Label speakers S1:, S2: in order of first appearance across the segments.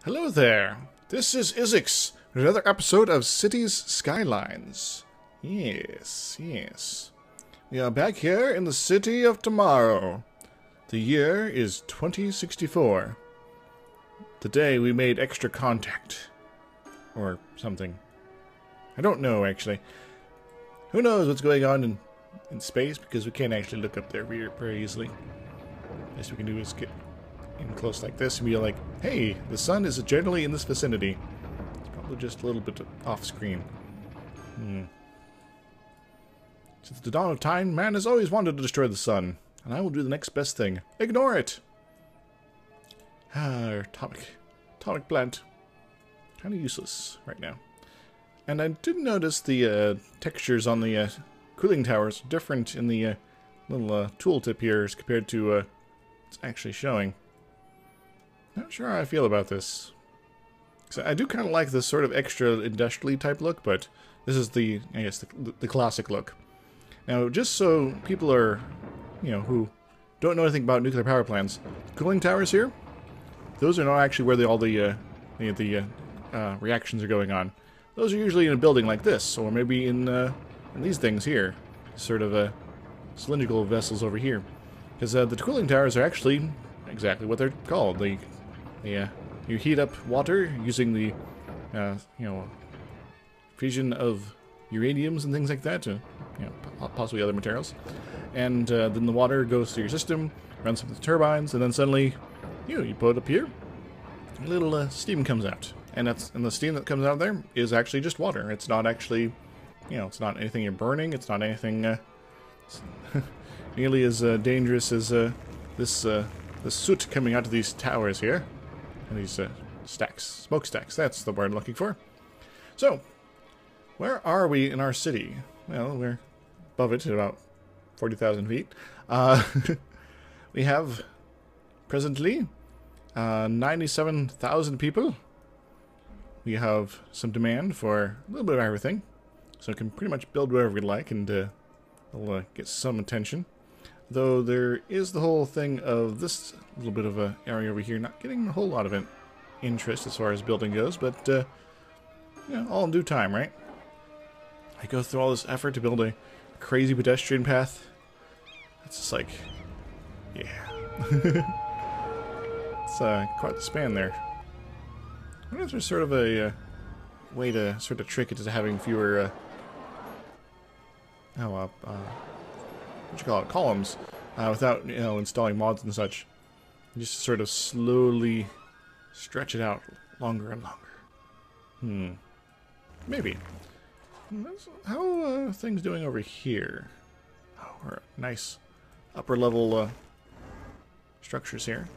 S1: Hello there, this is Isix, with another episode of Cities Skylines. Yes. We are back here in the city of tomorrow. The year is 2064. Today we made extra contact. Or something. I don't know, actually. Who knows what's going on in space, because we can't actually look up there very easily. Best we can do is get in close like this and be like, hey, the sun is generally in this vicinity. It's probably just a little bit off screen. Since the dawn of time, man has always wanted to destroy the sun, and I will do the next best thing. Ignore it! Atomic plant. Kind of useless right now. And I did notice the textures on the cooling towers are different in the little tooltip here as compared to what's actually showing. Not sure how I feel about this. So I do kind of like this sort of extra industrially type look, but this is the, I guess, the classic look. Now, just so people are, who don't know anything about nuclear power plants, cooling towers here, those are not actually where all the reactions are going on. Those are usually in a building like this, or maybe in these things here, sort of cylindrical vessels over here, because the cooling towers are actually exactly what they're called. You heat up water using the, fusion of uraniums and things like that to, possibly other materials. And then the water goes through your system, runs through the turbines, and then suddenly, you put it up here, a little steam comes out. And the steam that comes out of there is actually just water. It's not actually, it's not anything you're burning. It's not anything nearly as dangerous as the soot coming out of these towers here. And these smokestacks, that's the word I'm looking for. So, where are we in our city? Well, we're above it at about 40,000 feet. We have, presently, 97,000 people. We have some demand for a little bit of everything. So we can pretty much build whatever we like, and we'll get some attention. Though there is the whole thing of this little bit of a area over here not getting a whole lot of interest as far as building goes, but all in due time, right? I go through all this effort to build a crazy pedestrian path. It's just like, yeah. It's quite the span there. I wonder if there's sort of a way to sort of trick it to having fewer columns without installing mods and such. Just sort of slowly stretch it out longer and longer. Maybe. How are things doing over here? Oh, we're nice upper level structures here.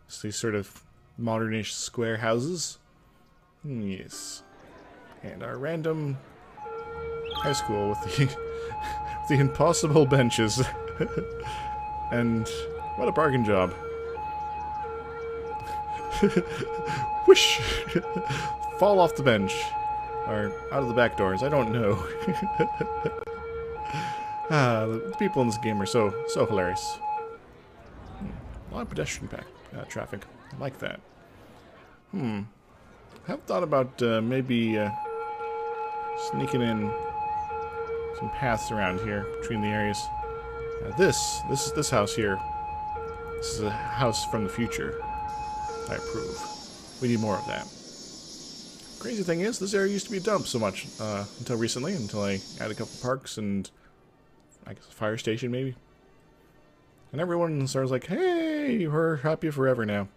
S1: It's these sort of modernish square houses. Yes. And our random high school with the the impossible benches. And what a bargain job. Whoosh! Fall off the bench. Or out of the back doors, I don't know. The people in this game are so hilarious. A lot of pedestrian traffic. I like that. I have thought about maybe sneaking in some paths around here between the areas. This house here. This is a house from the future. I approve. We need more of that. Crazy thing is, this area used to be a dump so much until recently, until I added a couple parks and I guess a fire station maybe. And everyone starts like, hey, we're happy forever now.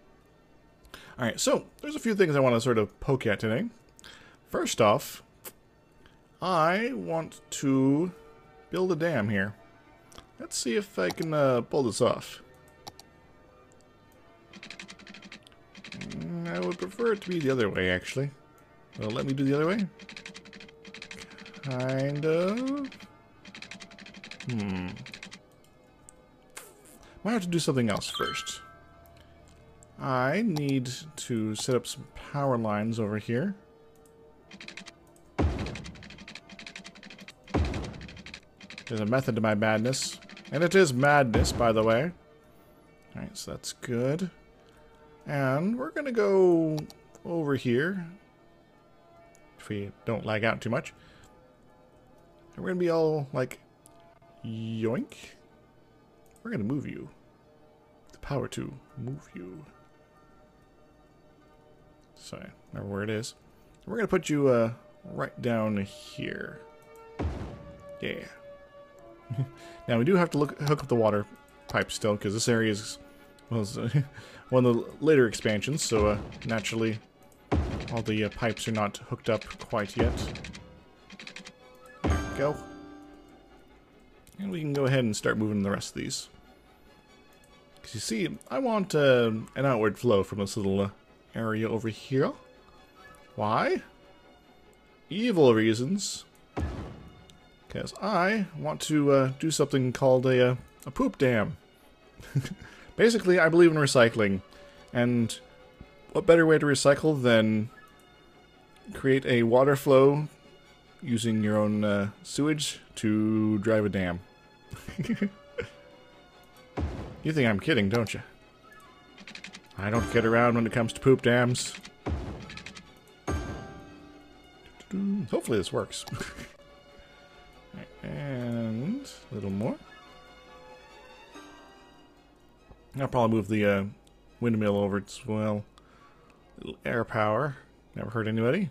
S1: Alright, so there's a few things I want to sort of poke at today. First off, I want to build a dam here. Let's see if I can pull this off. I would prefer it to be the other way, actually. Will it let me do the other way? Kind of. Might have to do something else first. I need to set up some power lines over here. There's a method to my madness. And it is madness, by the way. Alright, so that's good. And we're gonna go over here. If we don't lag out too much. And we're going to be all like, yoink. We're going to move you. The power to move you. Sorry, remember where it is. We're going to put you right down here. Yeah. Now we do have to hook up the water pipe still, because this area is one of the later expansions, so naturally all the pipes are not hooked up quite yet. There we go. And we can go ahead and start moving the rest of these. Because you see, I want an outward flow from this little area over here. Why? Evil reasons. Because I want to do something called a poop dam. Basically, I believe in recycling. And what better way to recycle than create a water flow using your own sewage to drive a dam? You think I'm kidding, don't you? I don't get around when it comes to poop dams. Hopefully this works. And a little more. I'll probably move the windmill over as well. Little air power. Never hurt anybody.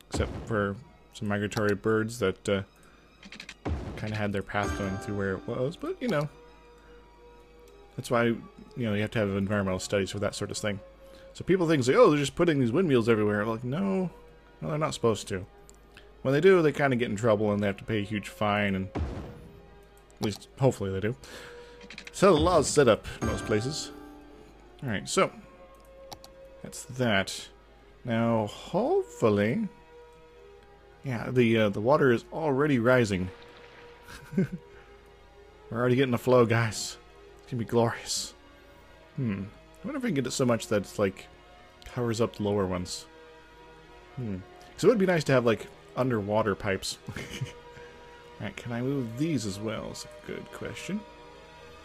S1: Except for some migratory birds that kind of had their path going through where it was. But, you know. That's why, you know, you have to have environmental studies for that sort of thing. So people think, like, oh, they're just putting these windmills everywhere. Like, no. No, they're not supposed to. When they do, they kind of get in trouble and they have to pay a huge fine, and at least, hopefully they do. So the law's set up in most places. Alright, so that's that. Now, hopefully, yeah, the water is already rising. We're already getting a flow, guys. It's gonna be glorious. I wonder if we can get it so much that it's like covers up the lower ones. So it would be nice to have like underwater pipes. Alright, can I move these as well? That's a good question.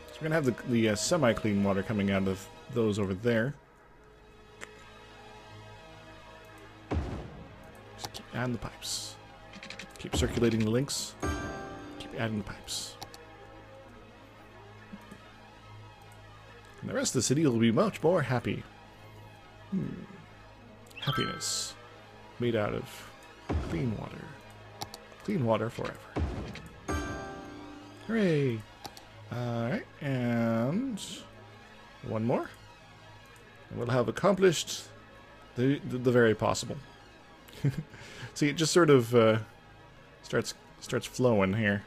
S1: So we're going to have the semi-clean water coming out of those over there. Just keep adding the pipes. Keep circulating the links. Keep adding the pipes. And the rest of the city will be much more happy. Happiness. Made out of clean water. Clean water forever. Hooray! Alright, and one more. And we'll have accomplished the very possible. See, it just sort of starts flowing here.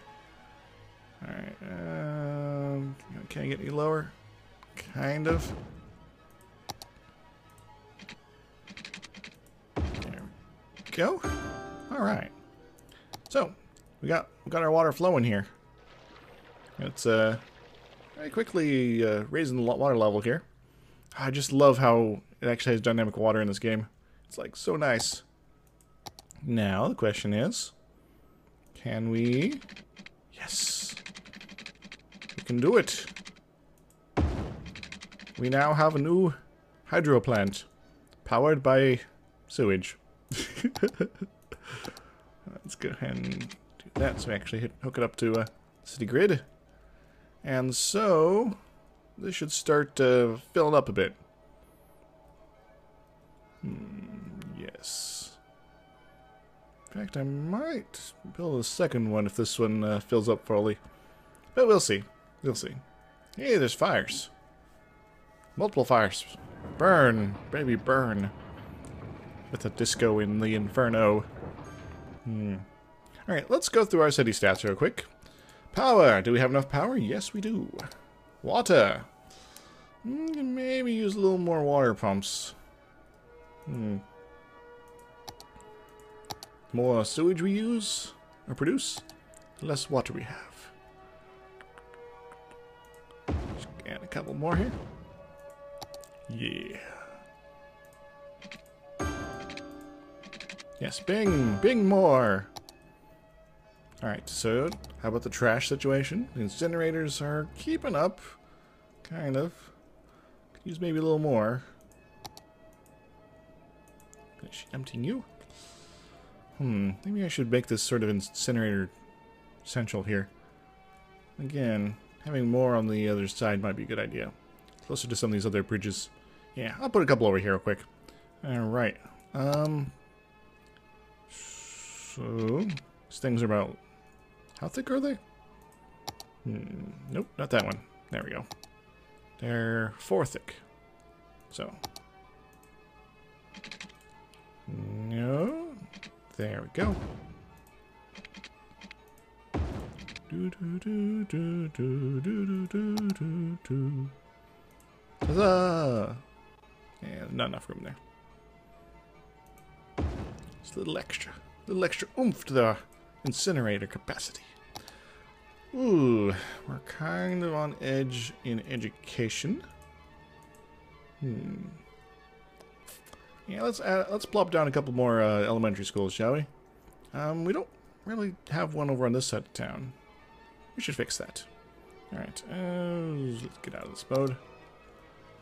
S1: Alright, can I get any lower? Kind of. There we go. Alright. So, we got our water flowing here. It's very quickly raising the water level here. I just love how it actually has dynamic water in this game. It's like so nice. Now the question is, can we? Yes, we can do it. We now have a new hydro plant powered by sewage. Let's go ahead and do that so we actually hook it up to city grid. And so this should start filling up a bit. Yes. In fact, I might build a second one if this one fills up fully. But we'll see. We'll see. Hey, there's fires. Multiple fires. Burn, baby, burn. With a disco in the inferno. Alright, let's go through our city stats real quick. Power. Do we have enough power? Yes, we do. Water. Maybe use a little more water pumps. More sewage we use or produce, less water we have. Just add a couple more here. Yeah. Yes, bing! Bing more! Alright, so how about the trash situation? The incinerators are keeping up. Kind of. Could use maybe a little more. Finish emptying you. Maybe I should make this sort of incinerator central here. Again, having more on the other side might be a good idea. Closer to some of these other bridges. Yeah, I'll put a couple over here real quick. Alright. So, these things are about... How thick are they? Nope, not that one. There we go. They're 4 thick. So. No. There we go. Huzzah! Yeah, not enough room there. Just a little extra oomph to the incinerator capacity. Ooh, we're kind of on edge in education. Yeah, let's plop down a couple more elementary schools, shall we? We don't really have one over on this side of town. We should fix that. Alright, let's get out of this mode.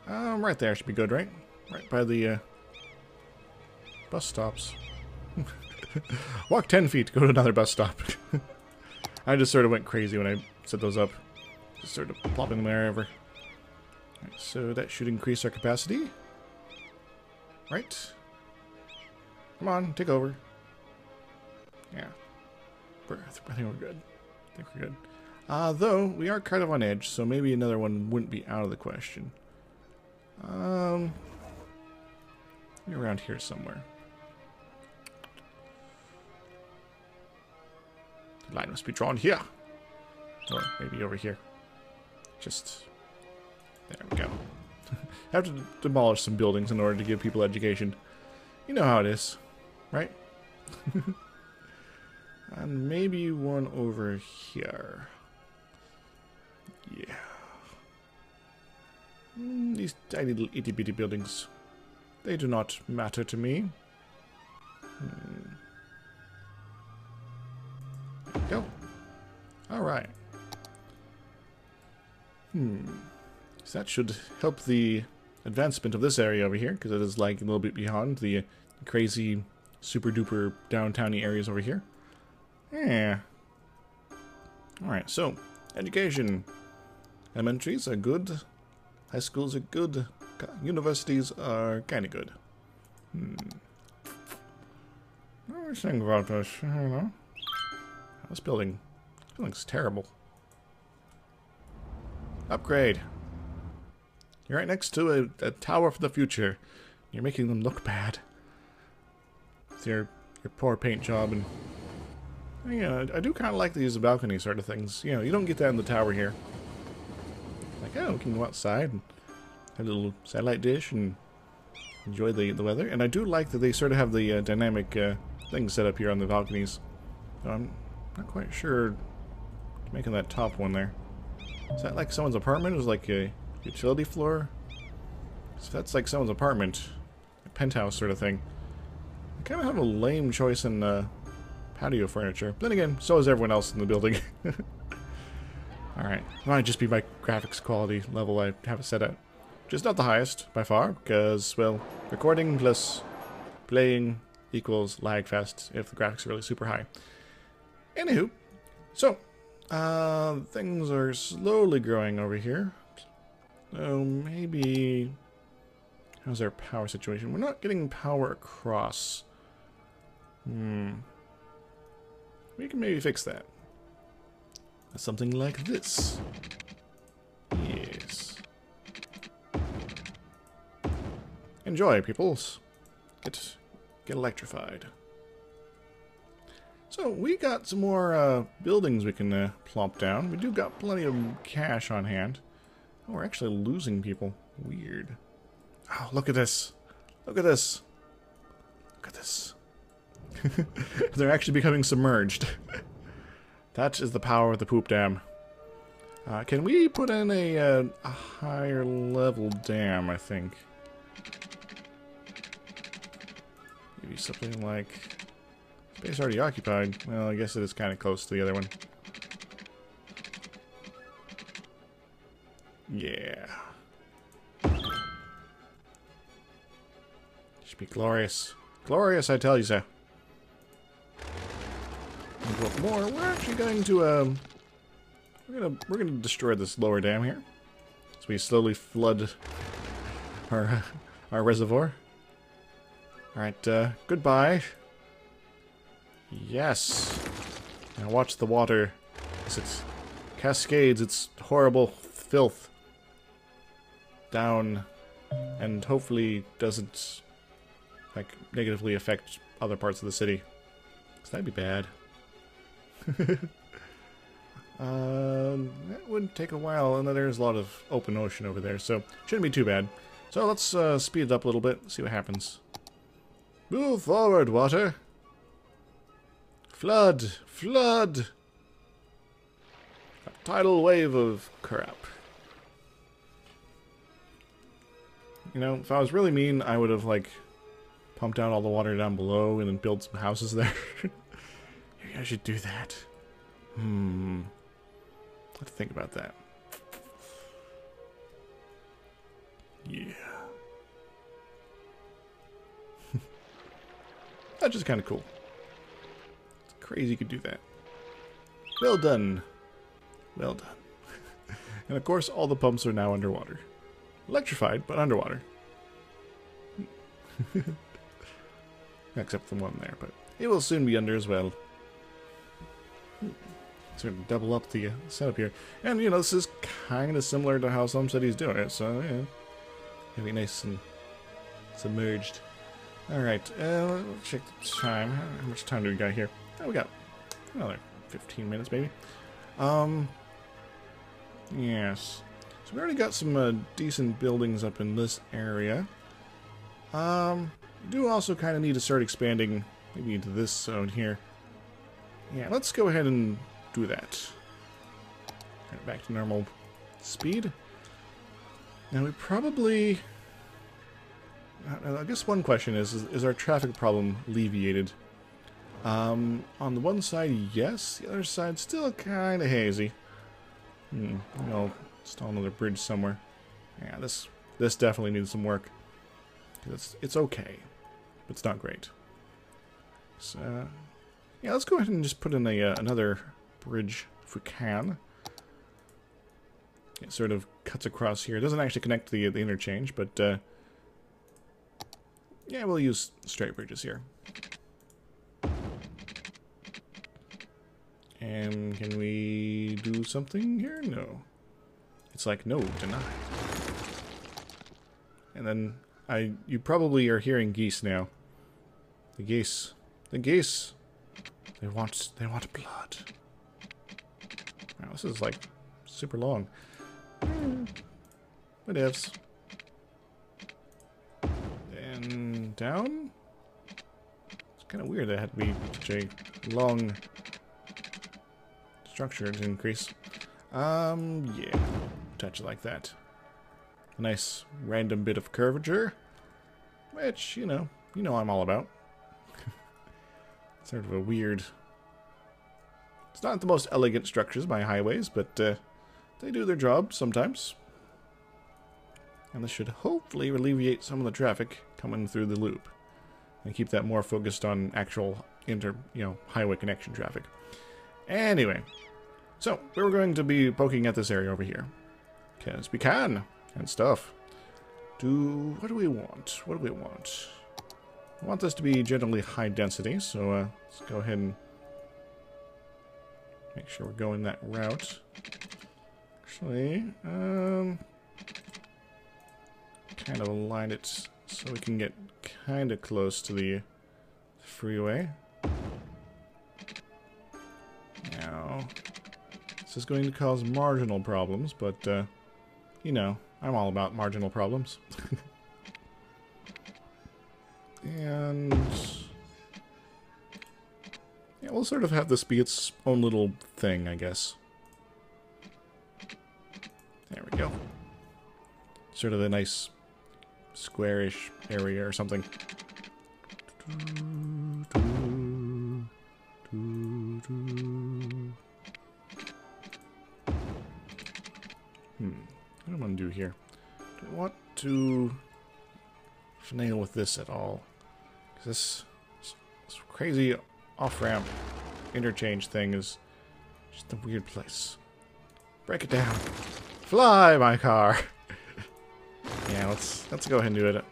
S1: Right there should be good, right? Right by the bus stops. Walk 10 feet to go to another bus stop. I just sort of went crazy when I set those up. Just sort of plopping them wherever. Alright, so that should increase our capacity. Right. Come on, take over. Yeah. I think we're good. Though, we are kind of on edge, so maybe another one wouldn't be out of the question. Around here somewhere. The line must be drawn here. Or maybe over here. Just... There we go. Have to demolish some buildings in order to give people education. You know how it is, right? And maybe one over here. Yeah. These tiny little itty bitty buildings. They do not matter to me. There we go. Alright. So that should help the advancement of this area over here, because it is like a little bit behind the crazy super duper downtowny areas over here. Yeah. Alright, so education. Elementaries are good. High schools are good. Universities are kind of good. What do I think about this? I don't know. This building's terrible. Upgrade. You're right next to a tower for the future. You're making them look bad. With your poor paint job and... Yeah, I do kind of like these balcony sort of things. You know, you don't get that in the tower here. Like, oh, we can go outside and have a little satellite dish and enjoy the weather. And I do like that they sort of have the dynamic things set up here on the balconies. So I'm not quite sure making that top one there. Is that like someone's apartment? It was like a utility floor? So that's like someone's apartment. A penthouse sort of thing. I kind of have a lame choice in patio furniture. Then again, so is everyone else in the building. Alright. It might just be my graphics quality level I have it set at. Which is not the highest, by far, because, well, recording plus playing equals lagfest if the graphics are really super high. Anywho, so, things are slowly growing over here. So maybe... How's our power situation? We're not getting power across. We can maybe fix that. Something like this. Yes. Enjoy, peoples. Get electrified. So, we got some more buildings we can plop down. We do got plenty of cash on hand. Oh, we're actually losing people. Weird. Oh, look at this. Look at this. Look at this. They're actually becoming submerged. That is the power of the poop dam. Can we put in a higher level dam, I think? Maybe something like... Space already occupied. Well, I guess it is kind of close to the other one. Yeah. Should be glorious. Glorious, I tell you so. More. We're actually going to we're gonna destroy this lower dam here, so we slowly flood our reservoir. All right, goodbye. Yes. Now watch the water as it cascades its horrible filth down, and hopefully doesn't like negatively affect other parts of the city. 'Cause that'd be bad. That would take a while, and then there's a lot of open ocean over there, so shouldn't be too bad. So let's speed it up a little bit, see what happens. Move forward, water. Flood! Flood! A tidal wave of crap. You know, if I was really mean, I would have, like, pumped out all the water down below and then built some houses there. Maybe I should do that. Let's think about that. Yeah. That's just kind of cool. It's crazy you could do that. Well done. Well done. And of course, all the pumps are now underwater. Electrified, but underwater. Except the one there, but it will soon be under as well. Sort of double up the setup here. And, you know, this is kind of similar to how some cities do it, so, yeah. It'll be nice and submerged. Alright, let's check the time. How much time do we got here? Oh, we got another 15 minutes, maybe. Yes. So we already got some decent buildings up in this area. We do also kind of need to start expanding maybe into this zone here. Yeah, let's go ahead and do that. Right, back to normal speed. Now we probably... I guess one question is our traffic problem alleviated? On the one side, yes. The other side, still kind of hazy. I'll install another bridge somewhere. Yeah, this definitely needs some work. It's okay, but it's not great. So, yeah, let's go ahead and just put in another bridge if we can. It sort of cuts across here. It doesn't actually connect to the interchange, but yeah, we'll use straight bridges here. And can we do something here? No. It's like, no, denied. And then you probably are hearing geese now. The geese, they want blood. Wow, this is like super long. Whatevs. And down. It's kind of weird that it had to be such a long structure to increase. Yeah, touch it like that. A nice random bit of curvature, which you know I'm all about. Sort of a weird. It's not the most elegant structures by highways, but they do their job sometimes. And this should hopefully alleviate some of the traffic coming through the loop, and keep that more focused on actual highway connection traffic. Anyway, so we're going to be poking at this area over here, because we can and stuff. What do we want? What do we want? I want this to be generally high density, so let's go ahead and make sure we're going that route. Actually, kind of align it so we can get kind of close to the freeway. Now, this is going to cause marginal problems, but, you know, I'm all about marginal problems. And yeah, we'll sort of have this be its own little thing, I guess. There we go. Sort of a nice squarish area or something. What do I want to do here? Do I want to finagle with this at all? This crazy off-ramp interchange thing is just a weird place. Break it down. Fly, my car. Yeah, let's go ahead and do it.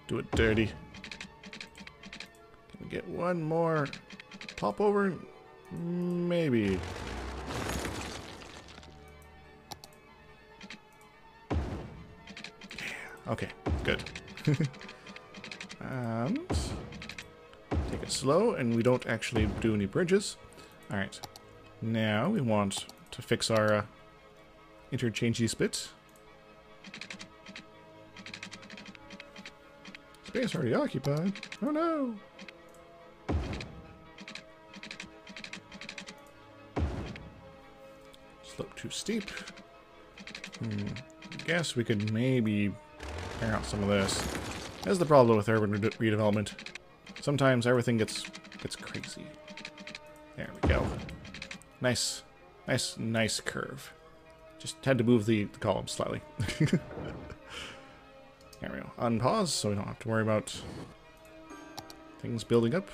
S1: Do it dirty. Can we get one more pop over? Maybe. Yeah. Okay. Good. And take it slow, and we don't actually do any bridges. All right. Now we want to fix our interchangey split. Space already occupied. Oh no! Slope too steep. Guess we could maybe clear out some of this. That's the problem with urban redevelopment. Sometimes everything gets crazy. There we go. Nice curve. Just had to move the column slightly. There we go. Unpause so we don't have to worry about things building up.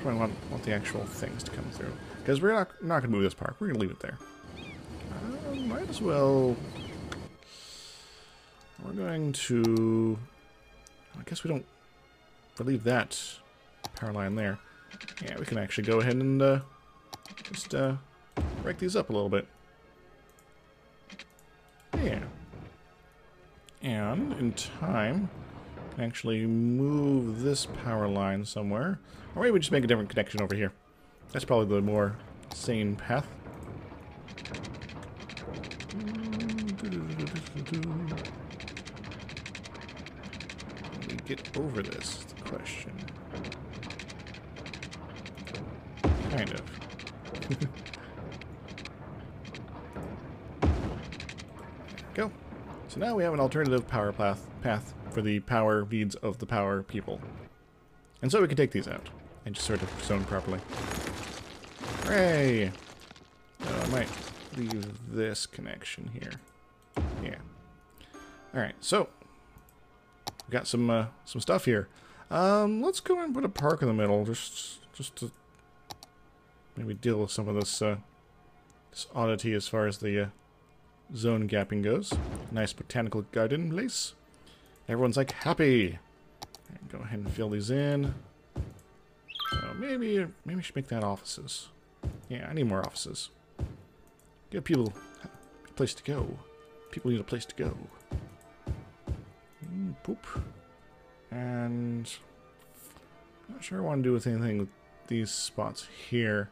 S1: Where do I want the actual things to come through? Because we're not going to move this part. We're going to leave it there. Might as well... We're going to... I guess we don't leave that power line there. Yeah, we can actually go ahead and just break these up a little bit. Yeah. And in time, we can actually move this power line somewhere. Or maybe just make a different connection over here. That's probably the more sane path. How do we get over this is the question. Kind of. Go. So now we have an alternative power path for the power needs of the power people. And so we can take these out and just sort of zone properly. Hooray! I might leave this connection here. Yeah. Alright, so we got some stuff here. Let's go and put a park in the middle just to maybe deal with some of this this oddity as far as the zone gapping goes. Nice botanical garden place. Everyone's like happy. Right, go ahead and fill these in. So maybe we should make that offices. Yeah, I need more offices. Give people a place to go. People need a place to go. Poop. And I'm not sure I want to do with anything with these spots here.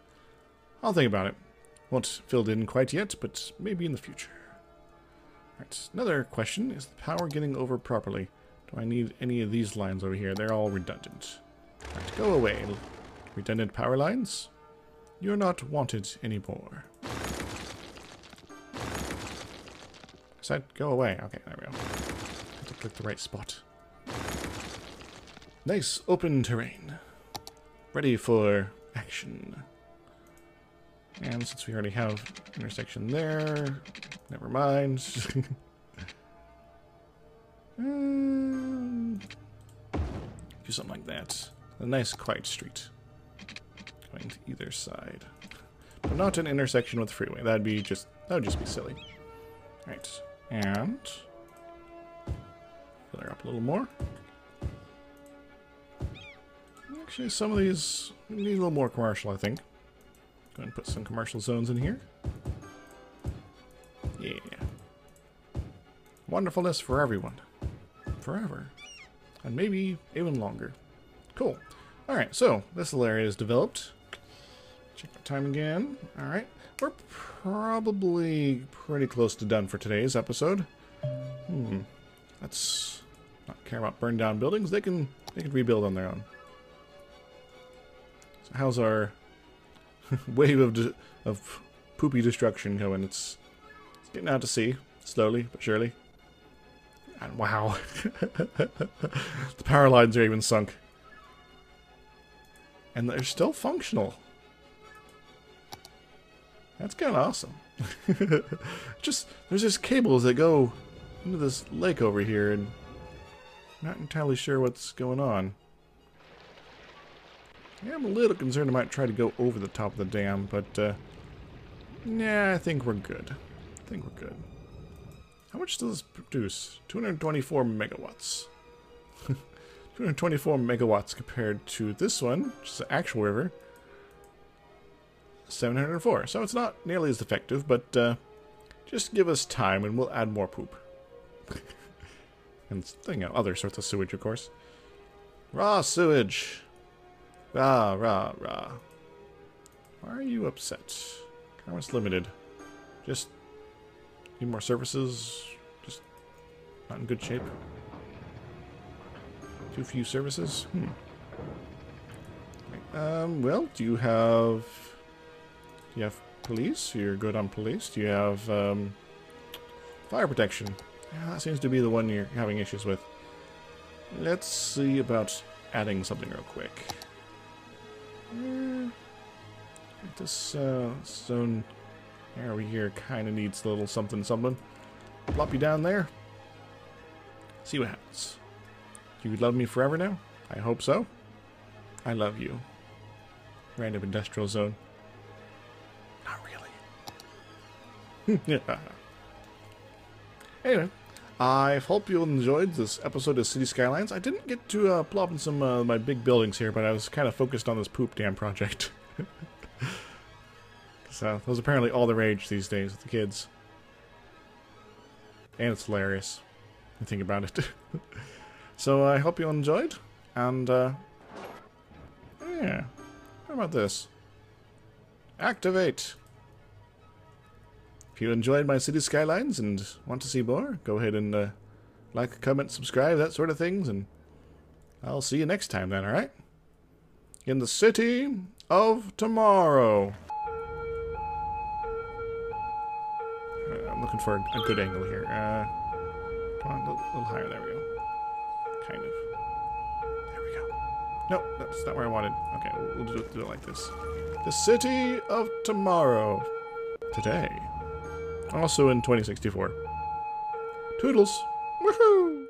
S1: I'll think about it. Won't filled in quite yet, but maybe in the future. Alright, another question. Is the power getting over properly? Do I need any of these lines over here? They're all redundant. Alright, go away. Redundant power lines? You're not wanted anymore. Said go away. Okay, there we go. Have to click the right spot. Nice open terrain. Ready for action. And since we already have intersection there, never mind. Do something like that. A nice quiet street. Going to either side. But not an intersection with the freeway. That would just be silly. Alright. And fill her up a little more. Actually, some of these need a little more commercial, I think. Go ahead and put some commercial zones in here. Yeah. Wonderfulness for everyone. Forever. And maybe even longer. Cool. Alright, so this little area is developed. Check our time again. Alright. We're probably pretty close to done for today's episode. Let's not care about burned down buildings. They can rebuild on their own. So how's our wave of poopy destruction going? It's getting out to sea, slowly but surely. And wow, the power lines are even sunk, and they're still functional. That's kind of awesome. There's just cables that go into this lake over here, and Not entirely sure what's going on. Yeah, I'm a little concerned I might try to go over the top of the dam, but nah, I think we're good. I think we're good. How much does this produce? 224 megawatts. 224 megawatts compared to this one, which is the actual river. 704. So it's not nearly as effective, but just give us time and we'll add more poop. And you know, other sorts of sewage, of course. Raw sewage. Rah, rah, rah. Why are you upset? Karma's limited. Just need more services. Just not in good shape. Too few services? Well, do you have police? You're good on police. Do you have fire protection? Yeah, that seems to be the one you're having issues with. Let's see about adding something real quick. This zone area here kind of needs a little something something. Plop you down there. See what happens. You love me forever now? I hope so. I love you. Random industrial zone. Not really. Anyway, I hope you enjoyed this episode of City Skylines. I didn't get to plop in some of my big buildings here, but I was kind of focused on this poop dam project. So, those are apparently all the rage these days with the kids. And it's hilarious. I think about it. So, I hope you enjoyed. And, yeah. How about this? Activate! If you enjoyed my City Skylines and want to see more, go ahead and like, comment, subscribe, that sort of things, and I'll see you next time then, alright? In the City of Tomorrow. I'm looking for a good angle here. Come on, a little higher, there we go. Kind of. There we go. Nope, that's not where I wanted. Okay, we'll do it like this. The City of Tomorrow. Today. Also in 2064. Toodles. Woohoo!